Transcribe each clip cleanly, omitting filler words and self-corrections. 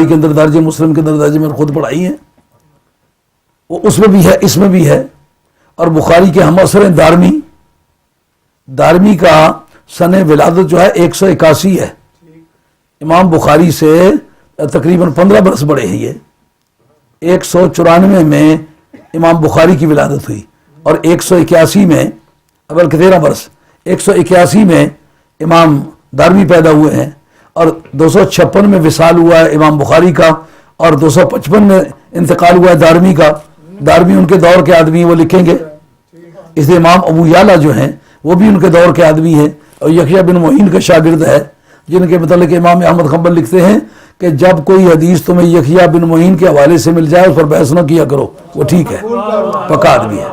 کے اندر درج ہے، مسلم کے اندر درج ہے، میں نے خود پڑھائی ہیں، وہ اس میں بھی ہے اس میں بھی ہے. اور بخاری کے ہم اثر ہیں دارمی کا سن ولادت جو ہے 181 ہے. امام بخاری سے تقریباً 15 برس بڑے ہیں. یہ 194 میں امام بخاری کی ولادت ہوئی اور 181 میں بلکہ 13 برس 181 میں امام دارمی پیدا ہوئے ہیں اور 256 میں وصال ہوا ہے امام بخاری کا اور 255 میں انتقال ہوا ہے دارمی کا. دارمی ان کے دور کے آدمی وہ لکھیں گے. اس لیے امام ابو یعلا جو ہیں وہ بھی ان کے دور کے آدمی ہیں اور یحییٰ بن معین کا شاگرد ہے، جن کے متعلق امام احمد حنبل لکھتے ہیں کہ جب کوئی حدیث تمہیں یحییٰ بن معین کے حوالے سے مل جائے اس پر بحث نہ کیا کرو، وہ ٹھیک ہے، پکا آدمی ہے.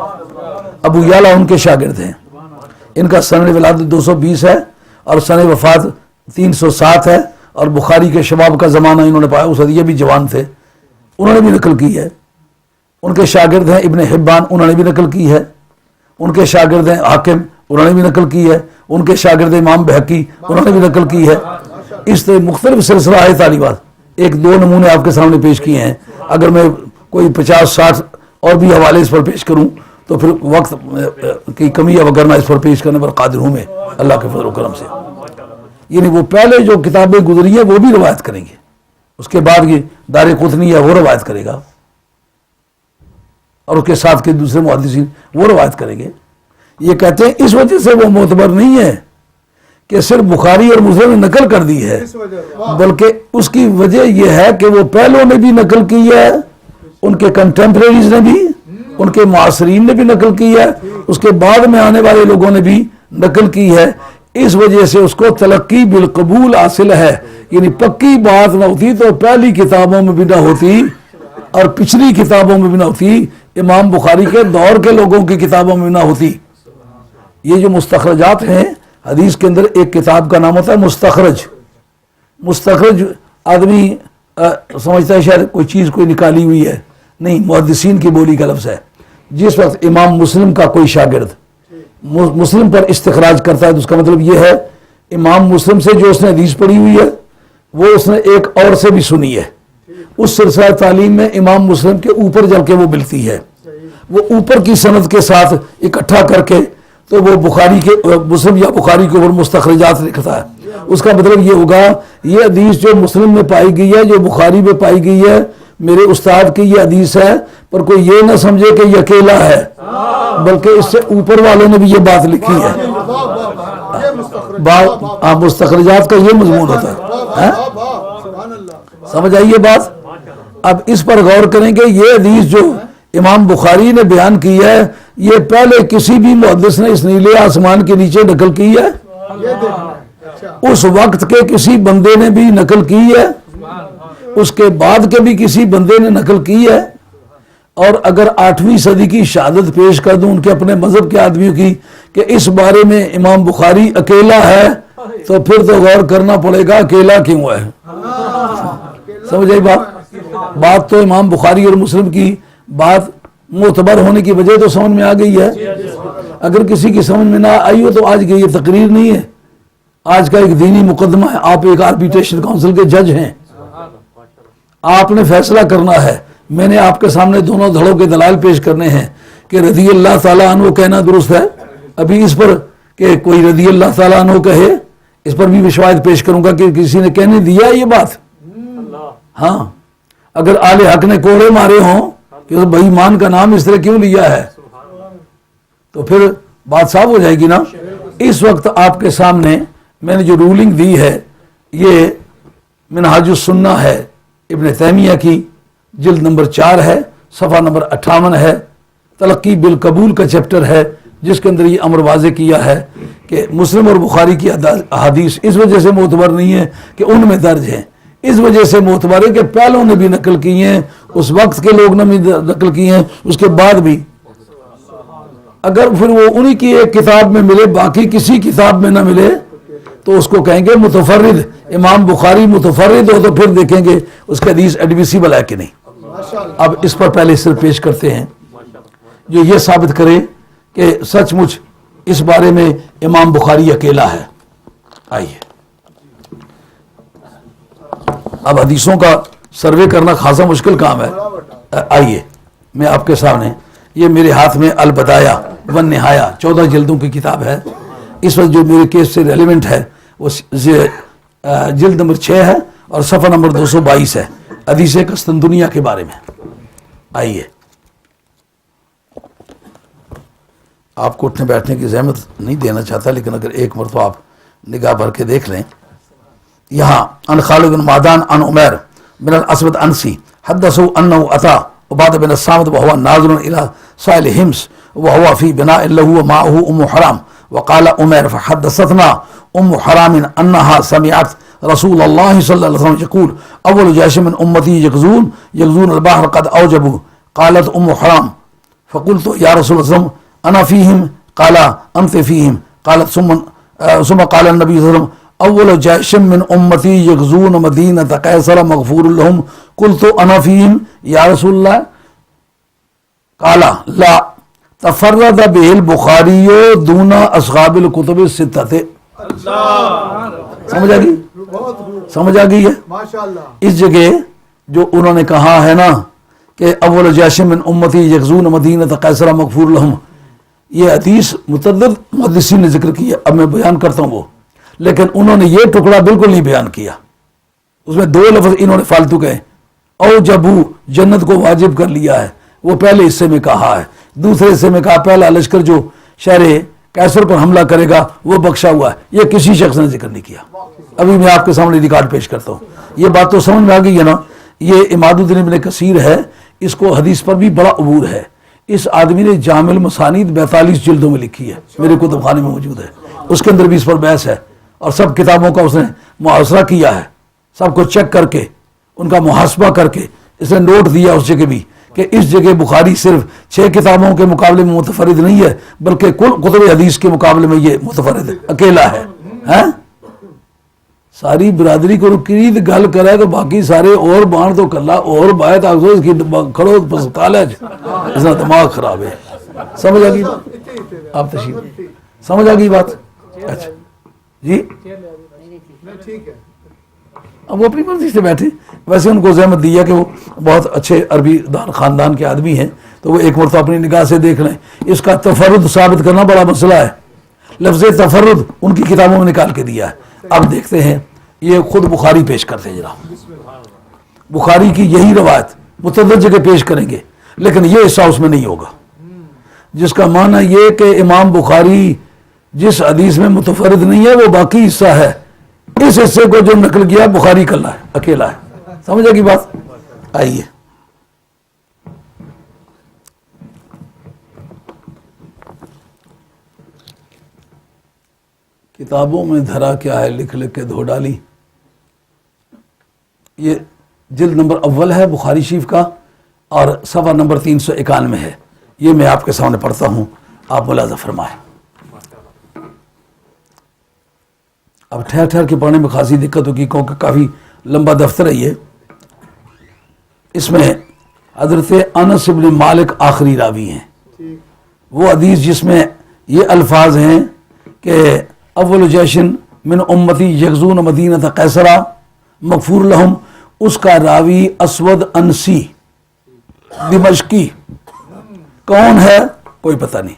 ابو یعلا ان کے شاگرد ہیں. ان کا سن ولادت 220 ہے اور سن وفات 307 ہے اور بخاری کے شباب کا زمانہ انہوں نے پایا. اس وقت یہ بھی جوان تھے، انہوں نے بھی نقل کی ہے. ان کے شاگرد ہیں ابن حبان، انہوں نے بھی نقل کی ہے. ان کے شاگرد ہیں حاکم، انہوں نے بھی نقل کی ہے. ان کے شاگرد امام بہقی، انہوں نے بھی نقل کی ہے. اس طرح مختلف سلسلہ ہے تعلیمات. ایک دو نمونے آپ کے سامنے پیش کیے ہیں. اگر میں کوئی 50-60 اور بھی حوالے اس پر پیش کروں تو پھر وقت کی کمی ہے، وگرنہ اس پر پیش کرنے پر قادر ہوں میں اللہ کے فضل و کرم سے. یعنی وہ پہلے جو کتابیں گزری ہیں وہ بھی روایت کریں گے، اس کے بعد یہ دار قطنی ہے وہ روایت کرے گا اور اس کے ساتھ کے دوسرے محدثین وہ روایت کریں گے. یہ کہتے ہیں اس وجہ سے وہ معتبر نہیں ہے کہ صرف بخاری اور مسلم نے نقل کر دی ہے، بلکہ اس کی وجہ یہ ہے کہ وہ پہلوں نے بھی نقل کی ہے، ان کے کنٹمپریریز نے بھی، ان کے معاصرین نے بھی نقل کی ہے، اس کے بعد میں آنے والے لوگوں نے بھی نقل کی ہے. اس وجہ سے اس کو تلقی بالقبول حاصل ہے. یعنی پکی بات نہ ہوتی تو پہلی کتابوں میں بھی نہ ہوتی اور پچھلی کتابوں میں بھی نہ ہوتی، امام بخاری کے دور کے لوگوں کی کتابوں میں نہ ہوتی. یہ جو مستخرجات ہیں حدیث کے اندر ایک کتاب کا نام ہوتا ہے مستخرج. مستخرج آدمی سمجھتا ہے شاید کوئی چیز کوئی نکالی ہوئی ہے، نہیں، محدثین کی بولی کا لفظ ہے. جس وقت امام مسلم کا کوئی شاگرد مسلم پر استخراج کرتا ہے تو اس کا مطلب یہ ہے امام مسلم سے جو اس نے حدیث پڑھی ہوئی ہے وہ اس نے ایک اور سے بھی سنی ہے. اس سلسلہ تعلیم میں امام مسلم کے اوپر جل کے وہ ملتی ہے، وہ اوپر کی سند کے ساتھ اکٹھا کر کے تو وہ بخاری کے مسلم یا بخاری کے اوپر مستخرجات لکھتا ہے. اس کا مطلب یہ ہوگا یہ حدیث جو مسلم میں پائی گئی ہے، جو بخاری میں پائی گئی ہے، میرے استاد کی یہ حدیث ہے، پر کوئی یہ نہ سمجھے کہ یہ اکیلا ہے، بلکہ اس سے اوپر والوں نے بھی یہ بات لکھی ہے. مستخرجات کا یہ مضمون ہوتا ہے. سمجھ آئیے بات؟ اب اس پر غور کریں کہ یہ حدیث جو امام بخاری نے بیان کی ہے یہ پہلے کسی بھی محدث نے اس نیلے آسمان کے نیچے نقل کی ہے؟ اس وقت کے کسی بندے نے بھی نقل کی ہے؟ اس کے بعد کے بھی کسی بندے نے نقل کی ہے؟ اور اگر 8ویں صدی کی شہادت پیش کر دوں ان کے اپنے مذہب کے آدمیوں کی کہ اس بارے میں امام بخاری اکیلا ہے تو پھر تو غور کرنا پڑے گا اکیلا کیوں ہے. سمجھ آئی بات تو امام بخاری اور مسلم کی بات معتبر ہونے کی وجہ تو سمجھ میں آ گئی ہے. اگر کسی کی سمجھ میں نہ آئی ہو تو آج کی یہ تقریر نہیں ہے، آج کا ایک دینی مقدمہ ہے. آپ ایک آربیٹریشن کونسل کے جج ہیں، آپ نے فیصلہ کرنا ہے. میں نے آپ کے سامنے دونوں دھڑوں کے دلائل پیش کرنے ہیں کہ رضی اللہ تعالیٰ عنہ کہنا درست ہے. ابھی اس پر کہ کوئی رضی اللہ تعالیٰ عنہ کہے اس پر بھی شواہد پیش کروں گا کہ کسی نے کہنے دیا یہ بات. ہاں، اگر آل حق نے کوڑے مارے ہوں کہ بھائی ایمان کا نام اس طرح کیوں لیا ہے تو پھر بات صاف ہو جائے گی نا. اس وقت آپ کے سامنے میں نے جو رولنگ دی ہے یہ منہاج السنہ ہے ابن تیمیہ کی، جلد نمبر 4 ہے، صفحہ نمبر 58 ہے. تلقی بالقبول کا چیپٹر ہے جس کے اندر یہ امر واضح کیا ہے کہ مسلم اور بخاری کی احادیث اس وجہ سے معتبر نہیں ہے کہ ان میں درج ہیں، اس وجہ سے معتبر ہے کہ پہلوں نے بھی نقل کی ہیں، اس وقت کے لوگ نے بھی نقل کی ہیں، اس کے بعد بھی. اگر پھر وہ انہی کی ایک کتاب میں ملے باقی کسی کتاب میں نہ ملے تو اس کو کہیں گے متفرد. امام بخاری متفرد ہو تو پھر دیکھیں گے اس کا حدیث ایڈمیسیبل ہے کہ نہیں. اب اس پر پہلے صرف پیش کرتے ہیں جو یہ ثابت کرے کہ سچ مچ اس بارے میں امام بخاری اکیلا ہے. آئیے اب حدیثوں کا سروے کرنا خاصا مشکل کام ہے. آئیے میں آپ کے سامنے، یہ میرے ہاتھ میں البدایہ والنہایہ 14 جلدوں کی کتاب ہے. اس وقت جو میرے کیس سے ریلیونٹ ہے وہ جلد نمبر 6 ہے اور صفحہ نمبر 222 ہے، حدیث قسطنطنیہ کے بارے میں. آئیے، آپ کو اٹھنے بیٹھنے کی زحمت نہیں دینا چاہتا، لیکن اگر ایک مرتبہ آپ نگاہ بھر کے دیکھ لیں. یہاں ان خالد بن معدان ان عمیر بن الاسود انسی حدثوا انه اتى عبادة بن الصامت وهو ناظر الى سائل حمص وهو في بناء له ومعه ام حرام وقال عمر فحدثتنا ام حرام انها سمعت رسول الله صلى الله عليه وسلم يقول اول جيش من امتي يغزون البحر قد اوجبوا. قالت ام حرام فقلت يا رسول الله انا فيهم قال انت فيهم. قالت ثم قال النبي صلى الله عليه وسلم اول جيش من امتي يغزون مدينة قيصر مغفور لهم. قلت انا فيهم يا رسول الله. قال لا تفرد به البخاری دون اصحاب الکتب الستہ. سمجھ آ گئی؟ سمجھ آ گئی ہے؟ اس جگہ جو انہوں نے کہا ہے نا کہ اول جیش من امتی یغزون مدینہ قیصر مغفور لهم، یہ حدیث متعدد محدثین نے ذکر کی ہے، اب میں بیان کرتا ہوں وہ، لیکن انہوں نے یہ ٹکڑا بالکل نہیں بیان کیا. اس میں 2 لفظ انہوں نے فالتو کہے. او جبو جنت کو واجب کر لیا ہے، وہ پہلے حصے میں کہا ہے. دوسرے حصے میں کہا پہلا لشکر جو شہر کیسر پر حملہ کرے گا وہ بخشا ہوا ہے. یہ کسی شخص نے ذکر نہیں کیا. ابھی میں آپ کے سامنے ریکارڈ پیش کرتا ہوں. یہ بات تو سمجھ میں آ گئی ہے نا. یہ عماد الدین ابن کثیر ہے، اس کو حدیث پر بھی بڑا عبور ہے. اس آدمی نے جامع المسانید 42 جلدوں میں لکھی ہے، میرے کتب خانے میں موجود ہے. اس کے اندر بھی اس پر بحث ہے اور سب کتابوں کا اس نے محاصرہ کیا ہے، سب کو چیک کر کے ان کا محاسبہ کر کے اس نے نوٹ دیا اس جگہ بھی کہ اس جگہ بخاری صرف 6 کتابوں کے مقابلے میں متفرد نہیں ہے بلکہ کل کتب حدیث کے مقابلے میں یہ متفرد اکیلا ہے. ساری برادری کو رکید گل کرے تو باقی سارے اور بان تو کلا اور بایت آگزو اس کی کھڑو پسکال ہے، اس کا دماغ خراب ہے. سمجھ آ گئی آپ تشریف سمجھ آ گئی بات؟ اچھا جی، اب وہ اپنی مرضی سے بیٹھے. ویسے ان کو زحمت دیا کہ وہ بہت اچھے عربی دان خاندان کے آدمی ہیں تو وہ ایک مرتبہ اپنی نگاہ سے دیکھ لیں. اس کا تفرد ثابت کرنا بڑا مسئلہ ہے. لفظ تفرد ان کی کتابوں میں نکال کے دیا ہے. اب دیکھتے ہیں، یہ خود بخاری پیش کرتے ہیں. جناب بخاری کی یہی روایت متعدد جگہ پیش کریں گے لیکن یہ حصہ اس میں نہیں ہوگا، جس کا معنی یہ کہ امام بخاری جس حدیث میں متفرد نہیں ہے وہ باقی حصہ ہے. اس حصے کو جو نقل کیا بخاری کلا ہے، اکیلا ہے. سمجھ آ گئی بات؟ آئیے کتابوں میں دھرا کیا ہے، لکھ لکھ کے دھو ڈالی. یہ جلد نمبر اول ہے بخاری شریف کا اور صفحہ نمبر 391 ہے. یہ میں آپ کے سامنے پڑھتا ہوں، آپ ملاحظہ فرمائیں. اب ٹھہر ٹھہر کے پڑھنے میں خاصی دقت ہوگی کیونکہ کافی لمبا دفتر ہے یہ. اس میں حضرت انس بن مالک آخری راوی ہیں. وہ حدیث جس میں یہ الفاظ ہیں کہ اول جیشن من امتی یغزون مدینہ قیصرہ مغفور لہم، اس کا راوی اسود انسی دمشقی. کون ہے کوئی پتہ نہیں.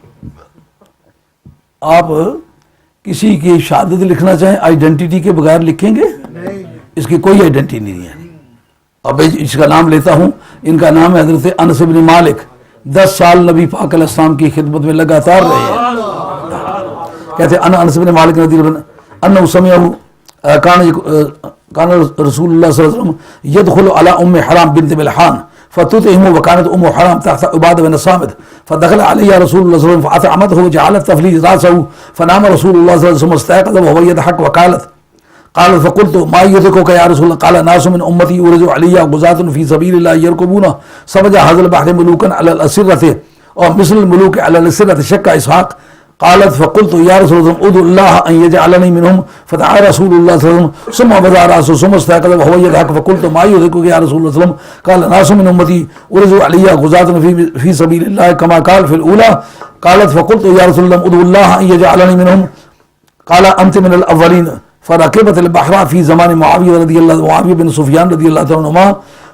آپ کسی کی شہادت لکھنا چاہیں آئیڈینٹی کے بغیر لکھیں گے؟ اس کی کوئی آئیڈینٹی نہیں ہے. اب اس کا نام لیتا ہوں. ان کا نام ہے حضرت انس بن مالک. 10 سال نبی پاک علیہ السلام کی خدمت میں لگاتار رہے ہیں. کہتے ہیں انس بن مالک رضی اللہ عنہ انه سمعه كان رسول الله صلی اللہ علیہ وسلم يدخل على ام حرام بنت ملحان فتطعم وكانت ام حرام تحت عبادة بن الصامت فدخل عليها رسول الله صلى الله عليه وسلم فأطعمته وجعلت تفلي رأسه فنام رسول الله صلى الله عليه وسلم استيقظ وهو يضحك وقالت فقلت ما يضحكك يا رسول الله؟ قال ناس من امتي يورز علي غزاة في سبيل الله يركبون سبج هذا البحر ملوكا على الأسرة او مثل الملوك على الأسرة شك اسحاق. قالت فقلت يا رسول الله ادعو الله ان يجعلني منهم فدعا رسول الله صلى الله عليه وسلم ثم وضع راسه ثم استيقظ وهو يضحك فقلت ما يضحكك يا رسول الله صلى الله عليه وسلم؟ قال ناس من امتي ورزوا علي غزاة في سبيل الله كما قال في الاولى. قالت فقلت يا رسول الله ادعو الله ان يجعلني منهم. قال انت من الاولين. فركبت البحر في زمان معاوية رضي الله معاوية بن سفيان رضي الله عنهما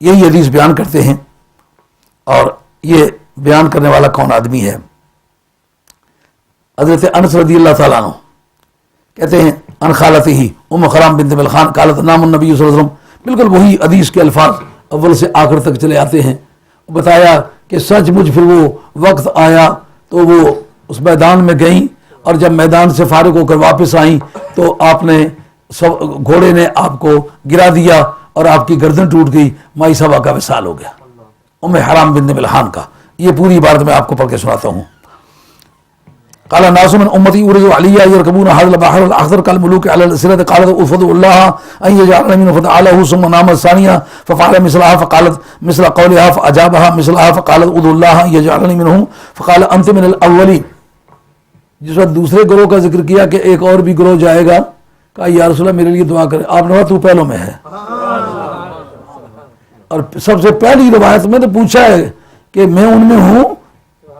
یہی حدیث بیان کرتے ہیں. اور یہ بیان کرنے والا کون آدمی ہے؟ حضرت انس رضی اللہ تعالیٰ عنہ کہتے ہیں ان خالتہ ام حرام بنت ملخان قالت نام النبی صلی اللہ علیہ وسلم، بالکل وہی حدیث کے الفاظ اول سے آخر تک چلے آتے ہیں. بتایا کہ سچ مجھ پھر وہ وقت آیا تو وہ اس میدان میں گئیں، اور جب میدان سے فارغ ہو کر واپس آئیں تو آپ نے گھوڑے نے آپ کو گرا دیا اور آپ کی گردن ٹوٹ گئی، مائی صبا کا وصال ہو گیا. ام حرام بنت ملحان کا یہ پوری عبارت میں آپ کو پڑھ کے سناتا ہوں. قال ناس من امتی ارجو علیہ یرکبون هذا البحر الاخضر كالملوك على الاسره قالت افضل الله ان يجعلني من فتعاله ثم نام الثانيه ففعل مثلها فقالت مثل قولها فاجابها مثلها فقالت ادعو الله ان يجعلني منهم فقال انت من الاولين. جس وقت دوسرے گروہ کا ذکر کیا کہ ایک اور بھی گروہ جائے گا، کہا یا رسول اللہ میرے لیے دعا کرے. آپ نے کہا تو پہلوں میں ہے. اور سب سے پہلی روایت میں تو پوچھا ہے کہ میں ان میں ہوں.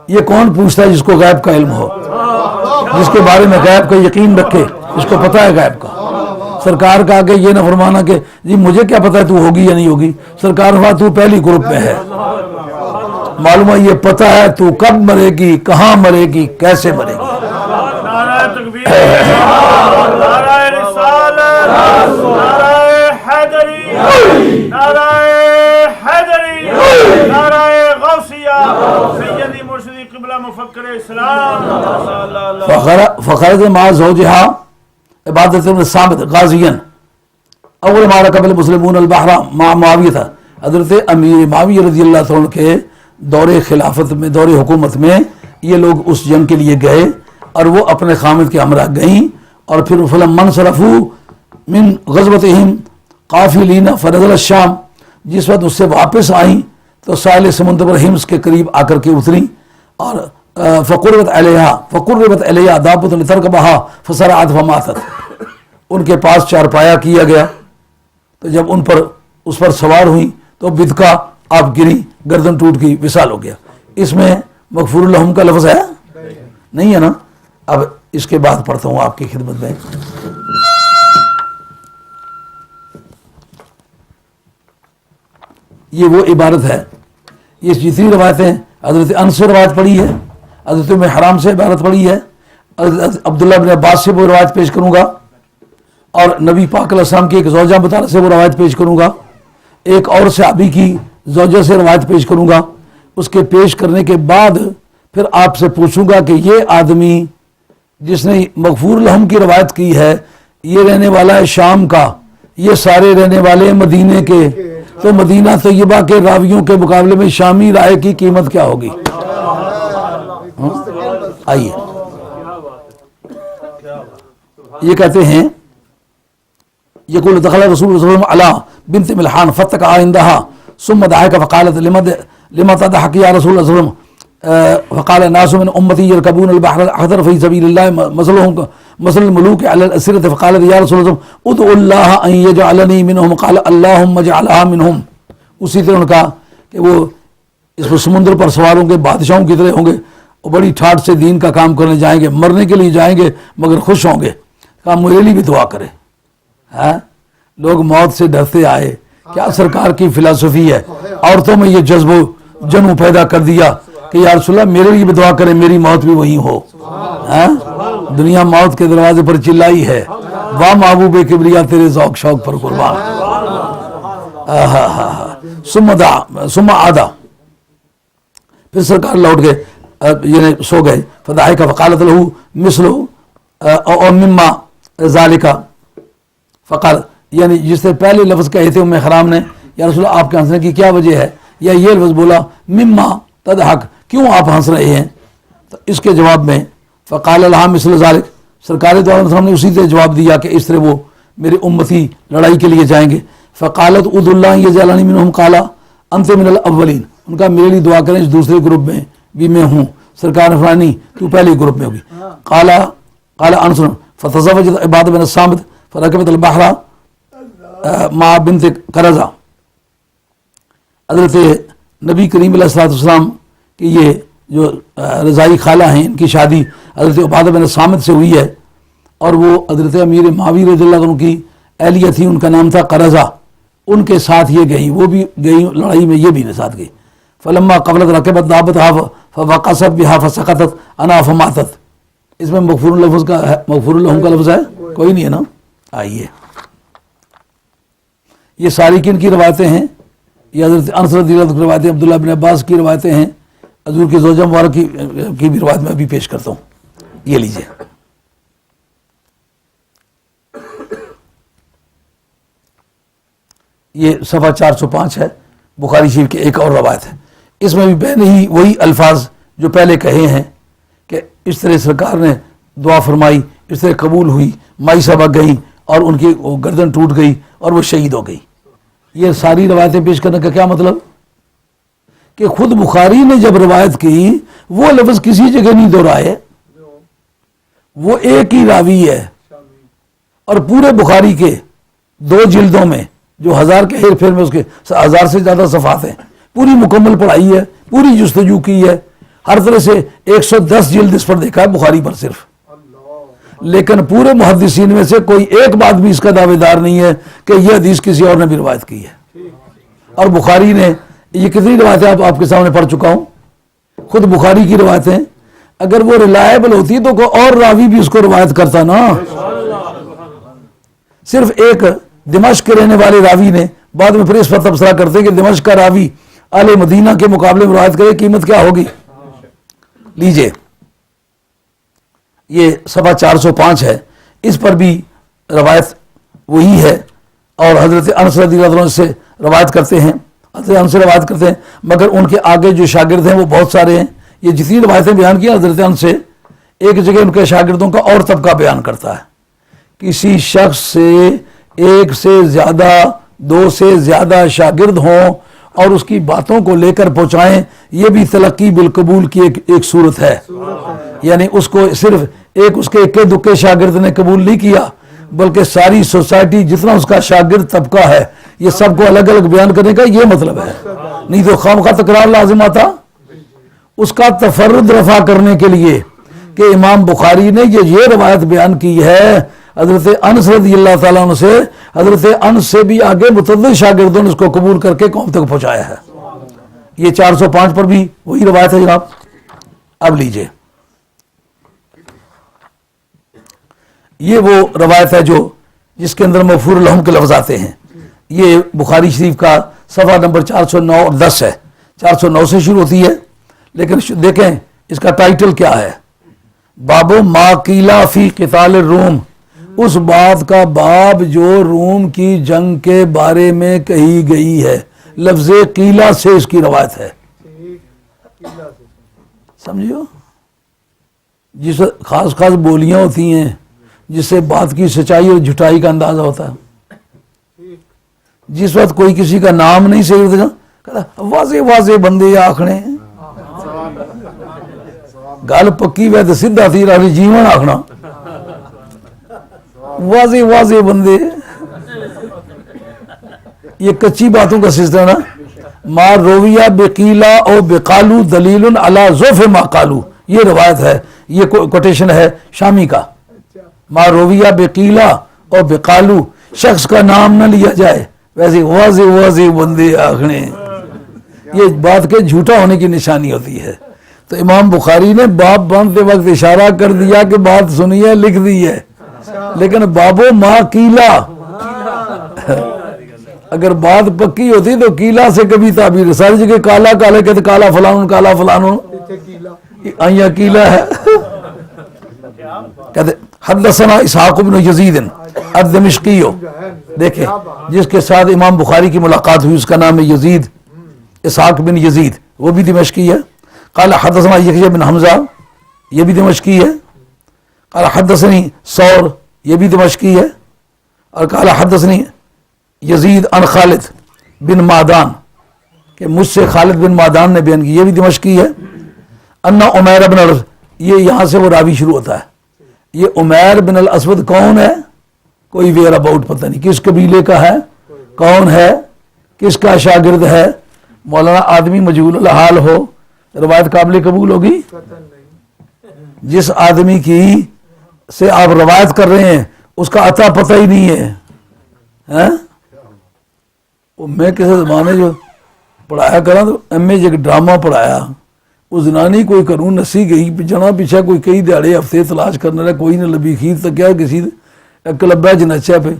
یہ کون پوچھتا ہے جس کو غیب کا علم ہو، جس کے بارے میں غیب کا یقین رکھے، جس کو پتہ ہے غیب کا. سرکار کا آگے یہ نہ فرمانا کہ جی مجھے کیا پتہ ہے تو ہوگی یا نہیں ہوگی. سرکار ہوا تو پہلی گروپ میں ہے، معلوم ہے یہ پتہ ہے تو کب مرے گی، کہاں مرے گی، کیسے مرے گی. نعرہ تکبیر، نعرہ رسالت، نعرہ حیدری، نعرہ حیدری، نعرہ غوثیہ، سیدی مرشدی قبلہ مفکر اسلام. فخرج مع زوجها عبادت بن صامت غازیاً اول ما رکب المسلمون البحر مع معاویہ تھا. حضرت امیر معاویہ رضی اللہ عنہ کے دور خلافت میں، دور حکومت میں یہ لوگ اس جنگ کے لیے گئے اور وہ اپنے خامد کے ہمراہ گئیں. اور پھر فلما انصرفوا من غزوتهم قافلین فنزل الشام، جس وقت اس سے واپس آئیں تو ساحل سمندر پر ہمس کے قریب آ کر کے اتریں. اور فقربت علیہا دابۃ لترکبها فصرعت فماتت، ان کے پاس چارپایا کیا گیا تو جب ان پر اس پر سوار ہوئی تو بدکا آپ گری، گردن ٹوٹ گئی، وصال ہو گیا. اس میں مغفور لہم کا لفظ ہے نہیں ہے نا. اب اس کے بعد پڑھتا ہوں آپ کی خدمت میں. یہ وہ عبارت ہے، یہ جتنی روایتیں حضرت انس سے روایت پڑھی ہے، حضرت ام حرام سے عبارت پڑھی ہے، حضرت عبداللہ بن عباس سے وہ روایت پیش کروں گا، اور نبی پاک علیہ السلام کی ایک زوجہ مطالعہ سے وہ روایت پیش کروں گا، ایک اور صحابی کی زوجہ سے روایت پیش کروں گا. اس کے پیش کرنے کے بعد پھر آپ سے پوچھوں گا کہ یہ آدمی جس نے مغفور لہم کی روایت کی ہے یہ رہنے والا ہے شام کا، یہ سارے رہنے والے مدینے کے، تو مدینہ طیبہ کے راویوں کے مقابلے میں شامی رائے کی قیمت کیا ہوگی؟ آئیے یہ کہتے ہیں یقول دخل رسول اللہ صلی اللہ علیہ وسلم علی بنت ملحان فتقع عندها ثم دعاك فقالت لما تضحك يا رسول الله صلی اللہ علیہ وسلم فقال الناس من امتي يركبون البحر الاخضر في سبيل الله مثلهم مثل الملوك على الاسره فقال يا رسول الله ادعو الله ان يجعلني منهم قال اللهم اجعلها منهم. اسی طرح ان کا کہ وہ اس سمندر پر سوار ہوں گے، بادشاہوں کی طرح ہوں گے، اور بڑی ٹھاٹ سے دین کا کام کرنے جائیں گے، مرنے کے لیے جائیں گے مگر خوش ہوں گے. کہا میرے لیے بھی دعا کرے. لوگ موت سے ڈرتے آئے، کیا سرکار کی فلسفی ہے. عورتوں میں یہ جذب و جنو پیدا کر دیا کہ یا رسول اللہ میرے لیے بھی دعا کرے، میری موت بھی وہی ہو. دنیا موت کے دروازے پر چلائی ہے، واہ محبوب کبریا تیرے ذوق شوق پر قربان. ثم عادا، پھر سرکار لوٹ گئے، یعنی سو گئے. فضحک فقالت له مثل او مما ذالک، فقال یعنی جس نے پہلے لفظ کہے تھے ام حرام نے یا رسول اللہ آپ کے ہنسنے کی کیا وجہ ہے، یا یہ لفظ بولا مما تضحک، کیوں آپ ہنس رہے ہیں. تو اس کے جواب میں فقال لها مثل ذالک، سرکار دو عالم وسلم نے اسی طرح جواب دیا کہ اس طرح وہ میرے امتی لڑائی کے لیے جائیں گے. فقالت ادعو اللہ یجعلنی منہم قال انت من الاولین، ان کا میرے لیے دعا کریں اس دوسرے گروپ میں بھی میں ہوں. سرکار نے فرمایا نہیں تو پہلے گروپ میں ہوگی. قال انس فتزوجت عباد بن الصامت فرکبت البحر مع بنت قرظہ. حضرت نبی کریم علیہ الصلوۃ والسلام کی یہ جو رضائی خالہ ہیں ان کی شادی حضرت عبادہ بن الصامت سے ہوئی ہے، اور وہ حضرت امیر معاویہ رضی اللہ عنہ کی اہلیہ تھی، ان کا نام تھا قرظہ. ان کے ساتھ یہ گئیں، وہ بھی گئی لڑائی میں، یہ بھی ساتھ گئی. فلما قبلت رکبت دابتها فوقصت بها فسقطت عنها فماتت. اس میں مغفور لفظ کا ہے، مغفور لہم کا لفظ ہے کوئی نہیں ہے نا. آئیے یہ ساری کن کی روایتیں ہیں؟ یہ حضرت انس رضی اللہ عنہ کی روایتیں، عبداللہ بن عباس کی روایتیں ہیں، حضور کی زوجہ مبارک کی بھی روایت میں ابھی پیش کرتا ہوں. یہ لیجئے. یہ صفحہ 405 ہے، بخاری شریف کی ایک اور روایت ہے. اس میں بھی بہن ہی وہی الفاظ جو پہلے کہے ہیں کہ اس طرح سرکار نے دعا فرمائی، اس طرح قبول ہوئی، مائی صاحبہ گئیں اور ان کی گردن ٹوٹ گئی اور وہ شہید ہو گئی. یہ ساری روایتیں پیش کرنے کا کیا مطلب؟ کہ خود بخاری نے جب روایت کی وہ لفظ کسی جگہ نہیں دہرائے، وہ ایک ہی راوی ہے اور پورے بخاری کے 2 جلدوں میں جو 1000 کے ہیر پھیر میں، اس کے 1000 سے زیادہ صفحات ہیں، پوری مکمل پڑھائی ہے، پوری جستجو کی ہے، ہر طرح سے 110 جلد اس پر دیکھا ہے بخاری پر صرف. لیکن پورے محدثین میں سے کوئی ایک بات بھی اس کا دعوے دار نہیں ہے کہ یہ حدیث کسی اور نے بھی روایت کی ہے. اور بخاری نے یہ کتنی روایتیں آپ کے سامنے پڑھ چکا ہوں. خود بخاری کی روایتیں اگر وہ ریلائبل ہوتی تو کوئی اور راوی بھی اس کو روایت کرتا نا. صرف ایک دمشق کے رہنے والے راوی نے بعد میں پھر اس پر تبصرہ کرتے کہ دمشق کا راوی اہل مدینہ کے مقابلے میں روایت کرے، قیمت کیا ہوگی. لیجئے یہ صفحہ 405 ہے، اس پر بھی روایت وہی ہے اور حضرت انس رضی اللہ عنہ سے روایت کرتے ہیں، حضرت انس سے روایت کرتے ہیں، مگر ان کے آگے جو شاگرد ہیں وہ بہت سارے ہیں. یہ جتنی روایتیں بیان کی حضرت انس سے، ایک جگہ ان کے شاگردوں کا اور طبقہ بیان کرتا ہے. کسی شخص سے ایک سے زیادہ، 2 سے زیادہ شاگرد ہوں اور اس کی باتوں کو لے کر پہنچائیں، یہ بھی تلقی بالقبول کی ایک صورت ہے. یعنی اس کو صرف ایک اس کے اکے دکے شاگرد نے قبول نہیں کیا، بلکہ ساری سوسائٹی جتنا اس کا شاگرد طبقہ ہے یہ سب کو الگ الگ بیان کرنے کا یہ مطلب ہے. نہیں تو خواہ تکرار لازم آتا. اس کا تفرد رفع کرنے کے لیے کہ امام بخاری نے یہ روایت بیان کی ہے حضرت انس رضی اللہ تعالیٰ عنہ سے، حضرت انس سے بھی آگے متعدد شاگردوں نے اس کو قبول کر کے قوم تک پہنچایا ہے. یہ 405 پر بھی وہی روایت ہے جناب. اب لیجئے یہ وہ روایت ہے جو جس کے اندر مغفور لہم کے لفظ آتے ہیں. یہ بخاری شریف کا صفحہ نمبر 409 اور 10 ہے. 409 سے شروع ہوتی ہے، لیکن دیکھیں اس کا ٹائٹل کیا ہے، باب ما قیلا فی قتال الروم. اس بات کا باب جو روم کی جنگ کے بارے میں کہی گئی ہے. لفظ قیلا سے اس کی روایت ہے. سمجھو، جس خاص خاص بولیاں ہوتی ہیں جس سے بات کی سچائی اور جھٹائی کا اندازہ ہوتا ہے. جس وقت کوئی کسی کا نام نہیں صحیح ہوتا کہتا واضح واضح بندے آکھنے، گل پکی وے تو سیدھا تھی راوی جیون آکھنا، واضح واضح بندے. یہ کچی باتوں کا سلسلہ نا. ما رویہ بقیلا او بقالو دلیل علی ضعف ما قالو، یہ روایت ہے، یہ کوٹیشن ہے شامی کا. ما رویہ بقیلا اور بقالو، شخص کا نام نہ لیا جائے، ویسے واضح واضح بندے آخنے، یہ بات کے جھوٹا ہونے کی نشانی ہوتی ہے. تو امام بخاری نے باب باندھتے وقت اشارہ کر دیا کہ بات سنی ہے، لکھ دی ہے، لیکن بابو ما قیلا، اگر بات پکی ہوتی تو قیلا سے کبھی تعبیر. ساری جگہ کالا کالے کہتے کالا فلان کالا فلان، آئیا قیلا ہے. کہتے حدثنا اسحاق بن یزید الدمشقی، دیکھیں جس کے ساتھ امام بخاری کی ملاقات ہوئی اس کا نام ہے یزید، اسحاق بن یزید، وہ بھی دمشقی ہے. قال حدثنا یحییٰ بن حمزہ، یہ بھی دمشقی ہے. قال حدثنی ثور، یہ بھی دمشقی ہے. اور قال حدثنی یزید عن خالد بن معدان، کہ مجھ سے خالد بن معدان نے بیان کی، یہ بھی دمشقی ہے. ان عمیر بن الاسود، یہ یہاں سے وہ راوی شروع ہوتا ہے. یہ عمیر بن الاسود کون ہے؟ کوئی ویئر اباؤٹ پتہ نہیں، کس قبیلے کا ہے، کون ہے، کس کا شاگرد ہے. مولانا آدمی مجہول الحال ہو روایت قابل قبول ہوگی؟ جس آدمی کی سے آپ روایت کر رہے ہیں اس کا عطا پتہ ہی نہیں ہے، میں کسی زمانے جو پڑھایا کرا تو ایم اے ایک ڈرامہ پڑھایا, وہ زنانی کوئی کروں نسی گئی جنا پیچھا کوئی کئی دیہڑے ہفتے تلاش کرنے رہا, کوئی نہ لبی خیر تک کیا کسی ایک لبا جنچا پہ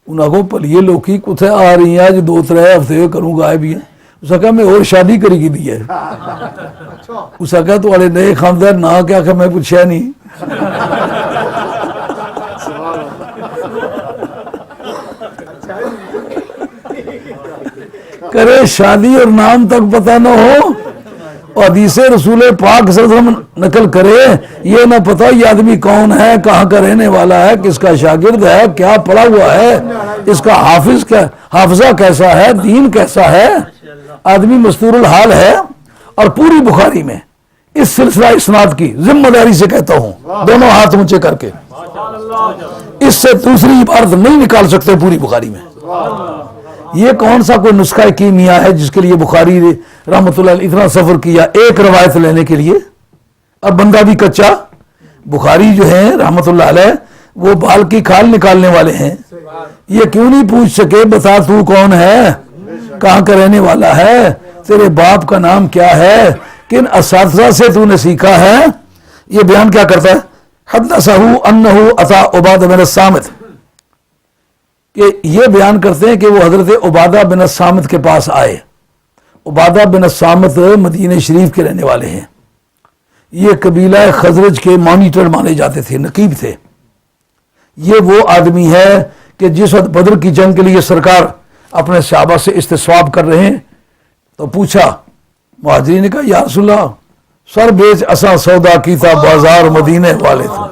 انہوں کو پلیے لوکی کتنے آ رہی ہیں جو 2-3 ہفتے کروں گائے بھی ہیں. اس نے کہا میں اور شادی کری کی دی ہے. اس نے کہا تو نئے خاندار نہ کیا کہ میں پوچھا نہیں. کرے شادی اور نام تک پتہ نہ ہو, اور حدیث رسول پاک صلی اللہ علیہ وسلم نقل کرے یہ نہ پتہ یہ آدمی کون ہے, کہاں کا رہنے والا ہے, کس کا شاگرد ہے, کیا پڑھا ہوا ہے, اس کا حافظہ کیسا ہے, دین کیسا ہے, آدمی مستور الحال ہے. اور پوری بخاری میں اس سلسلہ اسناد کی ذمہ داری سے کہتا ہوں دونوں ہاتھ اونچے کر کے, اس سے دوسری عبارت نہیں نکال سکتے پوری بخاری میں. یہ کون سا کوئی نسخہ کیمیا ہے جس کے لیے بخاری رحمۃ اللہ علیہ اتنا سفر کیا ایک روایت لینے کے لیے؟ اب بندہ بھی کچا. بخاری جو ہے رحمۃ اللہ علیہ وہ بال کی کھال نکالنے والے ہیں. یہ کیوں نہیں پوچھ سکے بتا تو کون ہے, کہاں کا رہنے والا ہے, تیرے باپ کا نام کیا ہے, کن اساتذہ سے تو نے سیکھا ہے؟ یہ بیان کیا کرتا ہے؟ حدثہ انہ اتی عبادہ بن الصامت, کہ یہ بیان کرتے ہیں کہ وہ حضرت عبادہ بن الصامت کے پاس آئے. عبادہ بن الصامت مدینہ شریف کے رہنے والے ہیں. یہ قبیلہ خزرج کے مانیٹر مانے جاتے تھے, نقیب تھے. یہ وہ آدمی ہے کہ جس وقت بدر کی جنگ کے لیے سرکار اپنے صحابہ سے استصواب کر رہے ہیں تو پوچھا, مہاجرین نے کہا یا رسول اللہ سر بیچ اساں سودا کی تھا بازار مدینے والے تھے,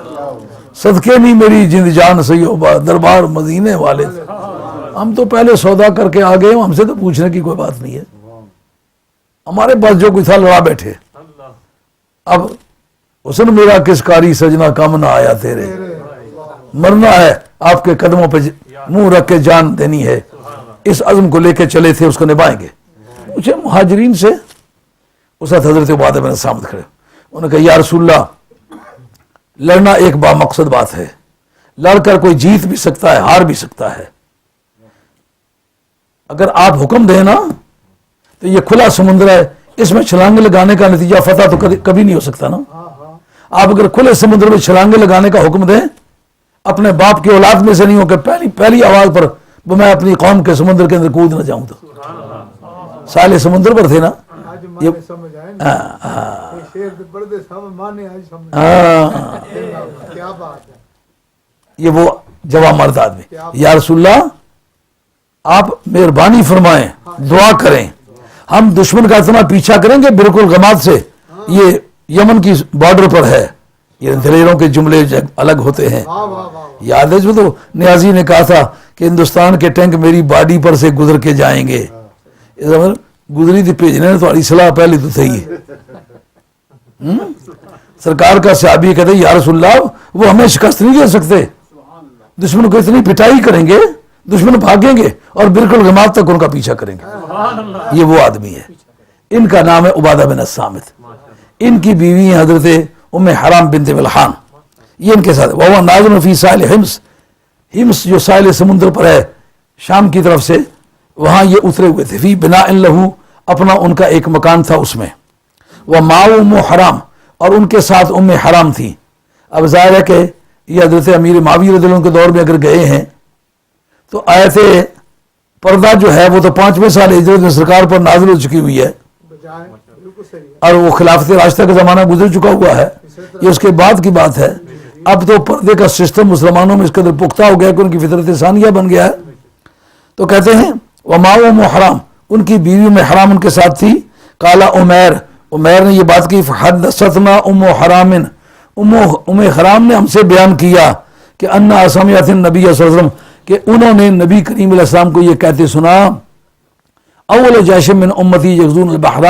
صدقے نہیں میری جند جان سیوبا دربار مدینے والے تھے, ہم تو پہلے سودا کر کے آ گئے, ہم سے تو پوچھنے کی کوئی بات نہیں ہے, ہمارے پاس جو کچھ تھا لڑا بیٹھے. اب حسن میرا کس کاری سجنا کم نہ آیا تیرے, مرنا ہے آپ کے قدموں پہ منہ رکھ کے جان دینی ہے, اس عزم کو لے کے چلے تھے, اس کو نبھائیں گے. مجھے مہاجرین سے اس وقت حضرت عبادہ بن الصامت کھڑے, انہوں نے کہا یا رسول اللہ لڑنا ایک با مقصد بات ہے, لڑ کر کوئی جیت بھی سکتا ہے ہار بھی سکتا ہے, اگر آپ حکم دیں نا تو یہ کھلا سمندر ہے, اس میں چھلانگے لگانے کا نتیجہ فتح تو کبھی نہیں ہو سکتا نا. آپ اگر کھلے سمندر میں چھلانگے لگانے کا حکم دیں, اپنے باپ کی اولاد میں سے نہیں ہو کہ پہلی آواز پر وہ میں اپنی قوم کے سمندر کے اندر کود نہ جاؤں, تو سالے سمندر پر تھے نا. یہ وہ جواب مرد آدمی, یا رسول اللہ آپ مہربانی فرمائیں, دعا کریں, ہم دشمن کا اتنا پیچھا کریں گے بالکل غماد سے, یہ یمن کی بارڈر پر ہے, یہ دلیروں کے جملے الگ ہوتے ہیں. یاد ہے جو تو نیازی نے کہا تھا کہ ہندوستان کے ٹینک میری باڈی پر سے گزر کے جائیں گے, گزری تھی بھیجنے نے تمہاری صلاح پہلے تو تھی. سرکار کا صحابی کہتے یا رسول اللہ وہ ہمیں شکست نہیں دے سکتے, دشمن کو اتنی پٹائی کریں گے دشمن بھاگیں گے اور بالکل غماد تک ان کا پیچھا کریں گے. یہ وہ آدمی ہے, ان کا نام ہے عبادہ بن الصامت. ان کی بیوی ہیں حضرت ام حرام بنت ملحان, یہ ان کے ساتھ وہ نازل فی ساحل حمص, حمص جو ساحل سمندر پر ہے شام کی طرف سے, وہاں یہ اترے ہوئے تھے. فی بناء لہو, اپنا ان کا ایک مکان تھا اس میں. وہ ماؤ ام حرام, اور ان کے ساتھ ام حرام تھی. اب ظاہر ہے کہ یہ حضرت امیر معاویہ رضی اللہ عنہ کے دور میں اگر گئے ہیں تو آیت پردہ جو ہے وہ تو 5ویں سال ہجرت میں سرکار پر نازل ہو چکی ہوئی ہے, اور وہ خلافت راشدہ کا زمانہ گزر چکا ہوا ہے, یہ اس کے بعد کی بات ہے. اب تو پردے کا سسٹم مسلمانوں میں اس قدر پختہ ہو گیا کہ ان کی فطرت ثانیہ بن گیا ہے. تو کہتے ہیں وما ام حرام, ان کی بیوی میں حرام ان کے ساتھ تھی. قالا عمیر نے یہ بات کی, حدثتنا ام حرام, ام حرام نے ہم سے بیان کیا کہ انا سمعت النبی صلی اللہ علیہ وسلم, کہ انہوں نے نبی کریم علیہ السلام کو یہ کہتے سنا, اول جیش من امتی یغزون البحر,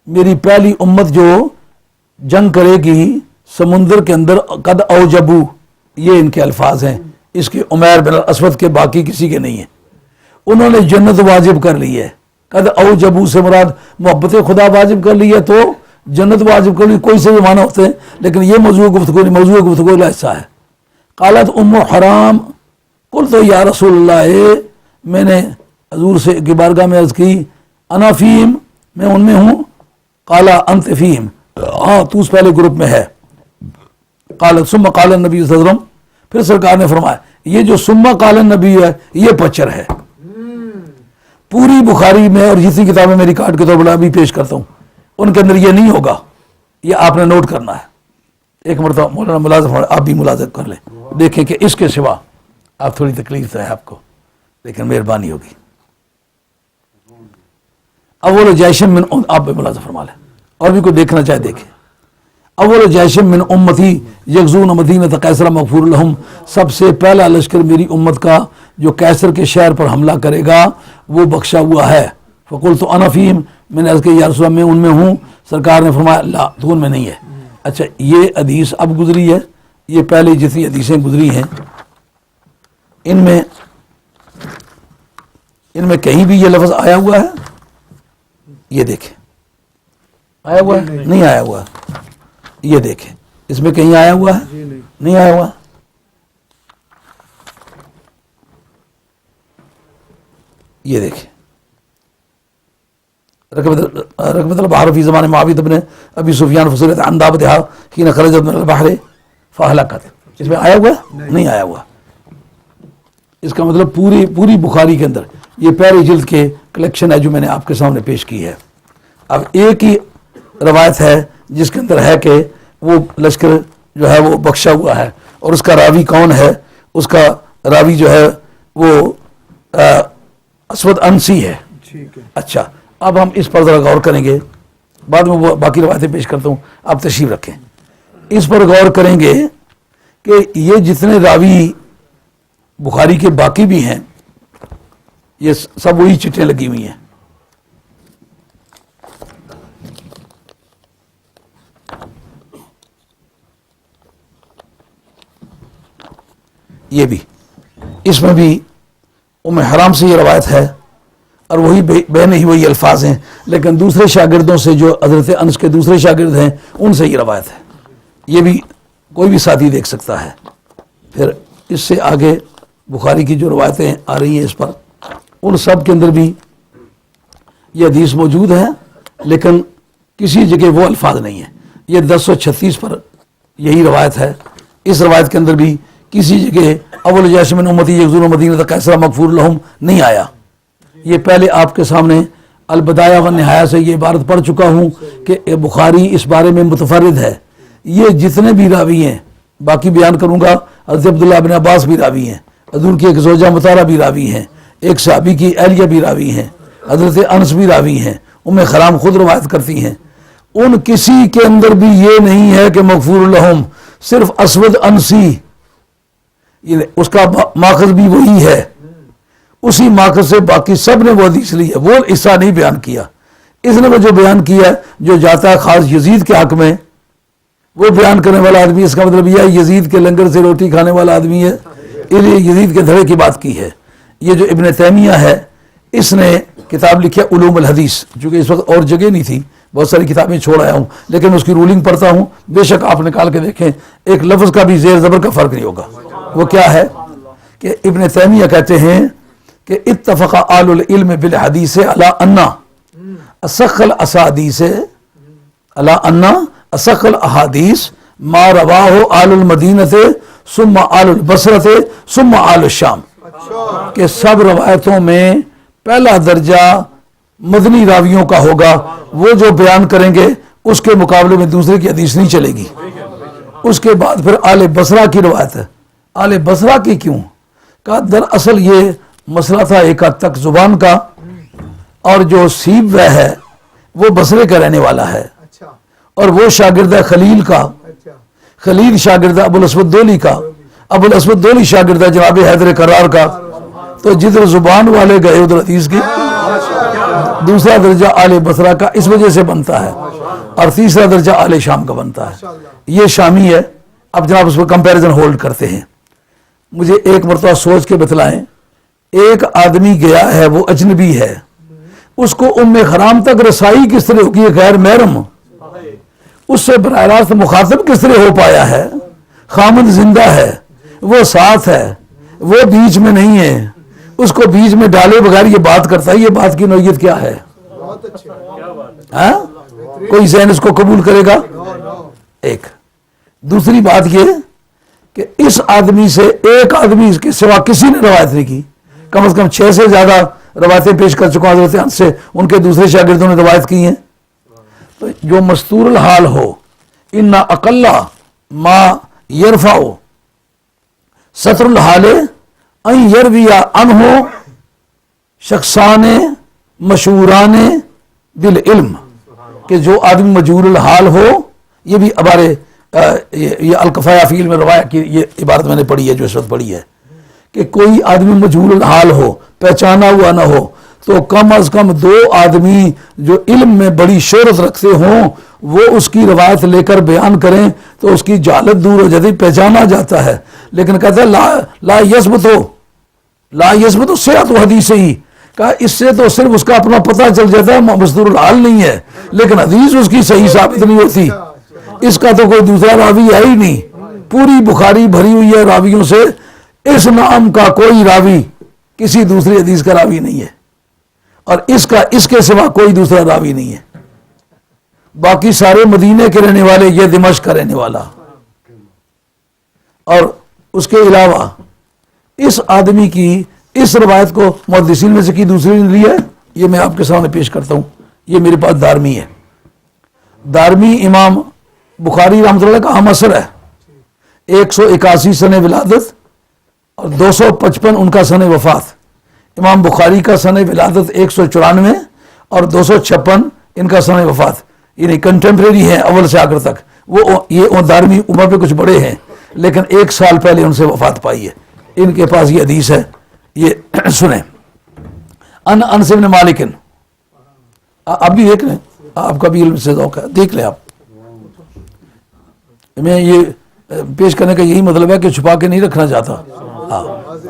میری پہلی امت جو جنگ کرے گی سمندر کے اندر, قد اوجبو, یہ ان کے الفاظ ہیں, اس کے عمیر بن الاسود کے باقی کسی کے نہیں ہیں. انہوں نے جنت واجب کر لی ہے. قد اوجبو سے مراد محبت خدا واجب کر لی ہے, تو جنت واجب کر لی, کوئی سے بھی معنی ہوتے ہیں, لیکن یہ موضوع گفتگو کا حصہ ہے. قالت ام حرام, قلت یا رسول اللہ, میں نے حضور سے کی بارگاہ میں عرض کی انا فیم، میں ان میں ہوں، قال انت فیم، ہاں تو اس پہلے گروپ میں ہے، قال ثم قال النبی صلی اللہ علیہ وسلم، پھر سرکار نے فرمایا یہ جو ثم قال النبی ہے یہ پچر ہے. پوری بخاری میں اور جتنی کتابیں میں ریکارڈ کے طور پر ابھی پیش کرتا ہوں ان کے اندر یہ نہیں ہوگا، یہ آپ نے نوٹ کرنا ہے. ایک مرتبہ مولانا ملازم آپ بھی ملازم کر لیں، دیکھیں کہ اس کے سوا آپ تھوڑی تکلیف ہے آپ کو، لیکن مہربانی ہوگی. اول جیشم من آپ بھی ملازم فرما لیں، اور بھی کوئی دیکھنا چاہے دیکھیں. اول جیشم من امتی یغزون مدینہ قیصر مغفور لہم، سب سے پہلا لشکر میری امت کا جو قیصر کے شہر پر حملہ کرے گا وہ بخشا ہوا ہے. فقلت انا فیہم، میں نے عرض کہ یا رسول اللہ میں ان میں ہوں. سرکار نے فرمایا لا، تو ان میں نہیں ہے. اچھا یہ حدیث اب گزری ہے، یہ پہلے جتنی حدیثیں گزری ہیں ان میں کہیں بھی یہ لفظ آیا ہوا ہے؟ یہ دیکھیں آیا ہوا ہے؟ نہیں آیا ہوا. یہ دیکھیں اس میں کہیں آیا ہوا ہے؟ نہیں آیا ہوا. یہ دیکھیں رکبت البحر فی زمان معاویہ بن ابی سفیان فصلت عن دابتها حين خرجت من البحر فهلكت، اس میں آیا ہوا ہے؟ نہیں آیا ہوا. اس کا مطلب پوری بخاری کے اندر یہ پہلی جلد کے کلیکشن ہے جو میں نے آپ کے سامنے پیش کی ہے. اب ایک ہی روایت ہے جس کے اندر ہے کہ وہ لشکر جو ہے وہ بخشا ہوا ہے، اور اس کا راوی کون ہے؟ اس کا راوی جو ہے وہ اسود انسی ہے. اچھا اب ہم اس پر ذرا غور کریں گے، بعد میں وہ باقی روایتیں پیش کرتا ہوں، آپ تشریف رکھیں. اس پر غور کریں گے کہ یہ جتنے راوی بخاری کے باقی بھی ہیں یہ سب وہی چٹیں لگی ہوئی ہیں. یہ بھی اس میں بھی ام حرام سے یہ روایت ہے اور وہی بہن ہی وہی الفاظ ہیں، لیکن دوسرے شاگردوں سے جو حضرت انس کے دوسرے شاگرد ہیں ان سے یہ روایت ہے. یہ بھی کوئی بھی ساتھی دیکھ سکتا ہے. پھر اس سے آگے بخاری کی جو روایتیں آ رہی ہیں اس پر ان سب کے اندر بھی یہ حدیث موجود ہے، لیکن کسی جگہ وہ الفاظ نہیں ہیں. یہ 1036 پر یہی روایت ہے. اس روایت کے اندر بھی کسی جگہ اول جیش من امتی یغزون مدینہ قیصر مغفور لہم نہیں آیا. یہ پہلے آپ کے سامنے البدایہ و نہایہ سے یہ عبارت پڑھ چکا ہوں کہ بخاری اس بارے میں متفرد ہے. یہ جتنے بھی راوی ہیں باقی بیان کروں گا. حضرت عبداللہ بن عباس بھی راوی ہیں، حضور کی ایک زوجہ مطہرہ بھی راوی ہیں، ایک صحابی کی اہلیہ بھی راوی ہیں، حضرت انس بھی راوی ہیں، ام حرام خود روایت کرتی ہیں. ان کسی کے اندر بھی یہ نہیں ہے کہ مغفور لہم، صرف اسود انسی اس کا ماخذ بھی وہی ہے، اسی ماخذ سے باقی سب نے وہ حدیث لی ہے. وہ حصہ نہیں بیان کیا. اس نے وہ جو بیان کیا جو جاتا ہے خاص یزید کے حق میں وہ بیان کرنے والا آدمی، اس کا مطلب یہ ہے یزید کے لنگر سے روٹی کھانے والا آدمی ہے، اس لیے یزید کے دھڑے کی بات کی ہے. یہ جو ابن تیمیہ ہے اس نے کتاب لکھی ہے علوم الحدیث، چونکہ اس وقت اور جگہ نہیں تھی، بہت ساری کتابیں چھوڑ آیا ہوں لیکن اس کی رولنگ پڑھتا ہوں. بے شک آپ نکال کے دیکھیں ایک لفظ کا بھی زیر زبر کا فرق نہیں ہوگا. وہ کیا ہے کہ ابن تیمیہ کہتے ہیں کہ اتفق آل العلم بالحدیث علی ان اصح الاحادیث علی ان اصح الاحادیث ما رواہ آل المدینہ ثم آل البصرہ ثم آل الشام، کہ سب روایتوں میں پہلا درجہ مدنی راویوں کا ہوگا، وہ جو بیان کریں گے اس کے مقابلے میں دوسرے کی حدیث نہیں چلے گی. اس کے بعد پھر آل بصرہ کی روایت ہے. آل بصرہ کی کیوں؟ کہ دراصل یہ مسئلہ تھا ایک حد تک زبان کا، اور جو سیب وہ ہے وہ بصرے کا رہنے والا ہے، اور وہ شاگرد ہے خلیل کا، خلیل شاگرد ابو الاسود دولی کا، ابو الاسود دولی شاگرد ہے جناب حیدر کرار کا. تو جدھر زبان والے گئے ادھر حدیث کی دوسرا درجہ آل بصرہ کا اس وجہ سے بنتا ہے، اور تیسرا درجہ آل شام کا بنتا ہے. یہ شامی ہے. اب جناب اس پر کمپیریزن ہولڈ کرتے ہیں. مجھے ایک مرتبہ سوچ کے بتلائیں، ایک آدمی گیا ہے وہ اجنبی ہے، اس کو ام حرام تک رسائی کس طرح ہوگی؟ غیر محرم، اس سے براہ راست مخاطب کس طرح ہو پایا ہے؟ خامد زندہ ہے، وہ ساتھ ہے، وہ بیچ میں نہیں ہے، اس کو بیچ میں ڈالے بغیر یہ بات کرتا ہے، یہ بات کی نوعیت کیا ہے؟ ہاں؟ کوئی ذہن اس کو قبول کرے گا؟ ایک دوسری بات یہ کہ اس آدمی سے ایک آدمی کے سوا کسی نے روایت نہیں کی، کم از کم 6 سے زیادہ روایتیں پیش کر چکا حضرت انس سے، ان کے دوسرے شاگردوں نے روایت کی ہیں. تو جو مستور الحال ہو، ان اقل ما یرفع ستر الحال ان یروی عنہ شخصان مشہوران بالعلم، کہ جو آدمی مجہول الحال ہو، یہ بھی ہمارے یہ الکفایہ فی علم روایہ کی یہ عبارت میں نے پڑھی ہے، جو اس وقت پڑھی ہے، کہ کوئی آدمی مجہول الحال ہو، پہچانا ہوا نہ ہو، تو کم از کم 2 آدمی جو علم میں بڑی شہرت رکھتے ہوں وہ اس کی روایت لے کر بیان کریں تو اس کی جہالت دور ہو جاتی، پہچانا جاتا ہے. لیکن کہتا ہے لا یثبت صحت حدیث ہی، کہا اس سے تو صرف اس کا اپنا پتہ چل جاتا ہے، مستور الحال نہیں ہے، لیکن حدیث اس کی صحیح ثابت نہیں ہوتی. اس کا تو کوئی دوسرا راوی ہے ہی نہیں، پوری بخاری بھری ہوئی ہے راویوں سے، اس نام کا کوئی راوی کسی دوسری حدیث کا راوی نہیں ہے، اور اس کے سوا کوئی دوسرا راوی نہیں ہے. باقی سارے مدینے کے رہنے والے، یہ دمشق کا رہنے والا. اور اس کے علاوہ اس آدمی کی اس روایت کو محدثین میں سے کی دوسری نے لی ہے، یہ میں آپ کے سامنے پیش کرتا ہوں. یہ میرے پاس دارمی ہے. دارمی امام بخاری رحمۃ اللہ کا ہم عصر ہے، 181 سن ولادت اور 255 ان کا سن وفات. امام بخاری کا سن ولادت 194 اور 256 ان کا سن وفات، یعنی کنٹمپریری ہیں اول سے آخر تک. یہ دارمی عمر پہ کچھ بڑے ہیں، لیکن 1 سال پہلے ان سے وفات پائی ہے. ان کے پاس یہ حدیث ہے، یہ سنیں. انس بن مالک، آپ بھی دیکھ لیں، آپ کا بھی علم سے ذوق ہے، دیکھ لیں. آپ میں یہ پیش کرنے کا یہی مطلب ہے کہ چھپا کے نہیں رکھنا چاہتا.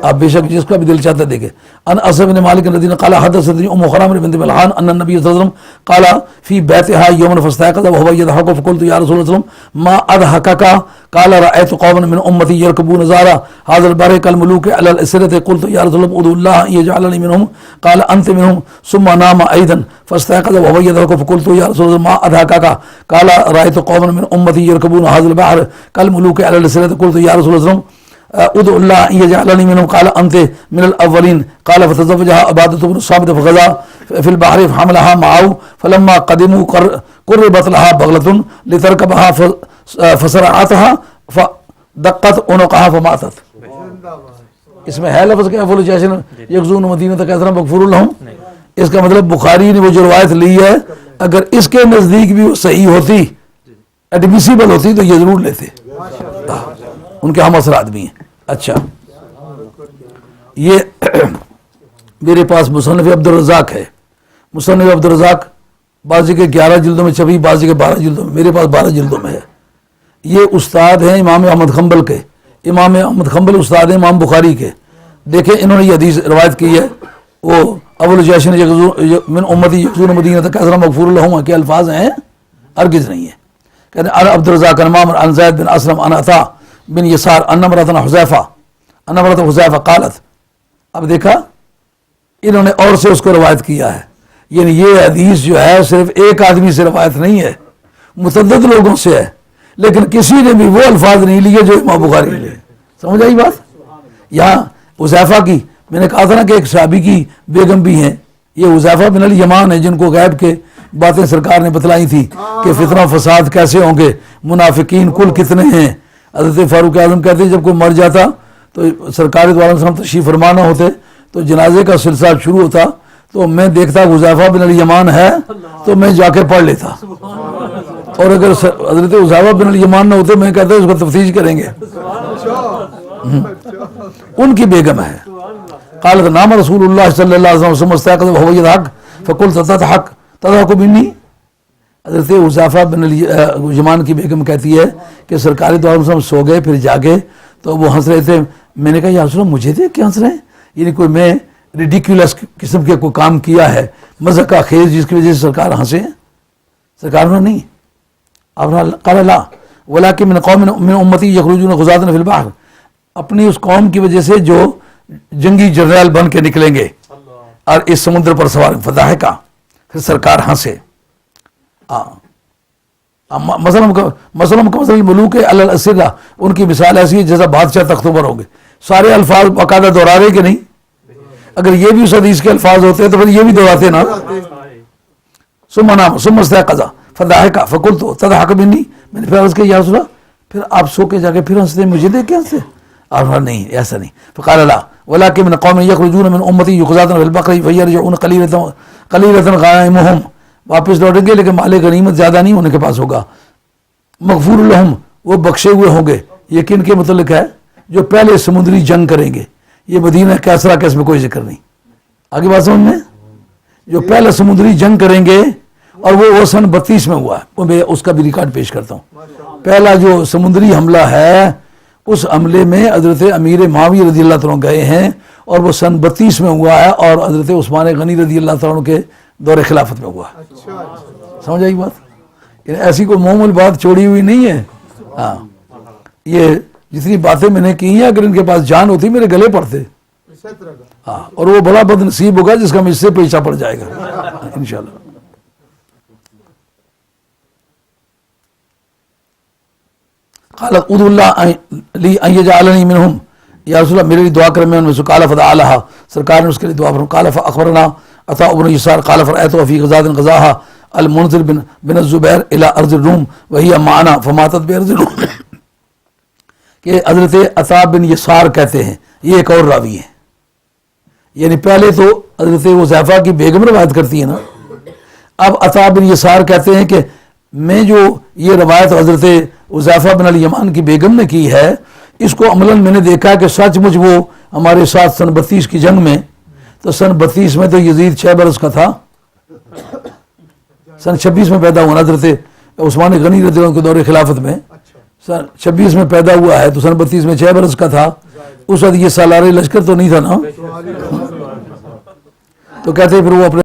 آپ بے شک جس کا بھی دل چاہتا ہے دیکھیں. انس بن مالک رضی اللہ عنہ قال حدثتني ام خرام بنت ملحان ان النبي صلی اللہ علیہ وسلم قال في بيتها يوما فاستيقظ وهو يضحك فقلت يا رسول الله ما اضحكك قال رأيت قوما من امتي يركبون زارا هذا البر كالملوك على الاسرة قلت يا رسول الله ادعو الله ان يجعلني منهم قال انت منهم ثم نام ايضا فاستيقظ وهو يضحك فقلت يا رسول الله ما اضحكك قال رأيت قوما من امتي يركبون هذا البحر كالملوك على الاسرة قلت يا رسول الله ادعو الله ان يجعلني منهم قال انت من الاولين قال فتزوجها عبادة بن الصامت فغزا في البحر فحملها معه فلما قدموا قربت لها بغلة لتركبها فسرعتها فدقت عنقها فماتت. اس میں ہے لفظ کہ افضل جیسن یغزون مدینہ کثرا مغفور لهم، اس کا مطلب بخاری نے وہ جو روایت لی ہے اگر اس کے نزدیک بھی وہ صحیح ہوتی، ایڈمیسیبل ہوتی، تو یہ ضرور لیتے. ان کے ہم عصر آدمی ہیں. اچھا، یہ میرے پاس مصنف عبد الرزاق ہے. مصنف عبد الرزاق بعض کے 11 جلدوں میں چھپی، بعض کے 12 جلدوں میں، میرے پاس 12 جلدوں میں ہے. یہ استاد ہیں امام احمد حنبل کے. امام احمد حنبل استاد ہیں امام بخاری کے. دیکھیں انہوں نے یہ حدیث روایت کی ہے، وہ اول جیشن من امتی یغزون مدینہ کثرا مغفور لهم کے الفاظ ہیں، ہرگز نہیں ہے. کہتے ہیں عبد الرزاق امام عن زید بن اسلم عن عطاء بن یسار ان امرأۃ حذیفہ قالت. اب دیکھا انہوں نے اور سے اس کو روایت کیا ہے، یعنی یہ حدیث جو ہے صرف ایک آدمی سے روایت نہیں ہے، متعدد لوگوں سے ہے، لیکن کسی نے بھی وہ الفاظ نہیں لیے جو امام بخاری نے لیے. سمجھ آئی بات؟ یہاں حذیفہ کی میں نے کہا تھا نا کہ ایک صحابی کی بیگم بھی ہیں، یہ حذیفہ بن الیمان ہیں، جن کو غیب کے باتیں سرکار نے بتلائی تھی کہ فتنہ فساد کیسے ہوں گے، منافقین کل کتنے ہیں. حضرت فاروق اعظم کہتے ہیں جب کوئی مر جاتا تو سرکار دوارا وسلم تشریف فرمانا ہوتے تو جنازے کا سلسلہ شروع ہوتا، تو میں دیکھتا حذیفہ بن الیمان ہے تو میں جا کے پڑھ لیتا، اور اگر حضرت حذیفہ بن الیمان نہ ہوتے میں کہتا اس کو تفتیش کریں گے. ان کی بیگم ہے. قالت نام رسول اللہ صلی اللہ علیہ وسلم استيقظ وهو يضحك فقلت تضحك مني. حضرت حذیفہ بن الیمان کی بیگم کہتی ہے کہ سرکار دو عالم وسلم سو گئے، پھر جاگے تو وہ ہنس رہے تھے. میں نے کہا یا رسول اللہ مجھے دیکھ کے ہنس رہے ہیں، یعنی کوئی میں ریڈیکولس قسم کے کوئی کام کیا ہے مزہ کا خیز جس کی وجہ سے سرکار ہنسے ہیں؟ سرکار نے نہیں. آپ قال لا ولكن من قوم من امتی یخرجون غزاة فی البحر، اپنی اس قوم کی وجہ سے جو جنگی جرنیل بن کے نکلیں گے اور اس سمندر پر سوار فضاحکہ، پھر سرکار ہنسے. مثلا ملوک الاسرہ، ان کی مثال ایسی ہے جیسا بادشاہ تختوں پر ہوں گے. سارے الفاظ باقاعدہ دہرا رہے کہ نہیں؟ اگر یہ بھی اس حدیث کے الفاظ ہوتے ہیں تو پھر یہ بھی دہراتے نا. ثم نام ثم استيقظ فضحك فقلت تضحك مني، میں نے پھر عرض کیا یا رسول اللہ پھر آپ سو کے جا کے پھر ہنستے مجھے دیکھ کے ہنستے؟ آپ نے نہیں ایسا نہیں. فقال لا ولكن من قوم يخرجون من امتي يقذون في البقر فيرجعون قليلا غنائمهم، واپس لوٹیں گے لیکن مال غنیمت زیادہ نہیں ان کے پاس ہوگا. مغفور لهم، وہ بخشے ہوئے ہوں گے. یہ کن کے متعلق ہے؟ جو پہلے سمندری جنگ کریں گے. یہ مدینہ کیسرا کا اس میں کوئی ذکر نہیں. آگے بات سمجھ میں؟ جو پہلے سمندری جنگ کریں گے اور وہ سن 32 میں ہوا ہے، وہ میں اس کا بھی ریکارڈ پیش کرتا ہوں. پہلا جو سمندری حملہ ہے اس حملے میں حضرت امیر معاویہ رضی اللہ تعالیٰ گئے ہیں اور وہ سن 32 میں ہوا ہے اور حضرت عثمان غنی رضی اللہ تعالیٰ کے دور خلافت میں ہوا ہے. سمجھ آئی بات؟ ایسی کوئی معمول بات چھوڑی ہوئی نہیں ہے. ہاں یہ جتنی باتیں میں نے کی ہیں اگر ان کے پاس جان ہوتی میرے گلے پڑتے. ہاں اور وہ بڑا بد نصیب ہوگا جس کا مجھ سے پیچھا پڑ جائے گا انشاءاللہ. قال ادعو اللہ لی ان یجعلنی منہم، یا رسول اللہ میرے لیے دعا کریں میں ان میں سے. قال فدعا لہا، سرکار نے اس کے لیے دعا فرمائی. قال فاخبرنا عطاء بن یسار قال فرأیت فی غزاۃ غزاها المنذر بن الزبیر الى ارض الروم وہی معنا فماتت بارض الروم. کہ حضرت عطاء بن یسار کہتے ہیں، یہ ایک اور راوی ہے. یعنی پہلے تو حضرت حذیفہ کی بیگم روایت کرتی ہے نا، اب عطاء بن یسار کہتے ہیں کہ میں جو یہ روایت حضرت حذیفہ بن الیمان کی بیگم نے کی ہے اس کو عملاً میں نے دیکھا کہ سچ مجھ وہ ہمارے ساتھ سن 32 کی جنگ میں، تو سن 32 میں تو یزید 6 برس کا تھا، سن 26 میں پیدا ہوا حضرت عثمان غنی رضی اللہ عنہ کے دور خلافت میں، سن 26 میں پیدا ہوا ہے تو سن 32 میں 6 برس کا تھا. اس وقت یہ سالار لشکر تو نہیں تھا نا. تو کہتے ہیں پھر وہ اپنے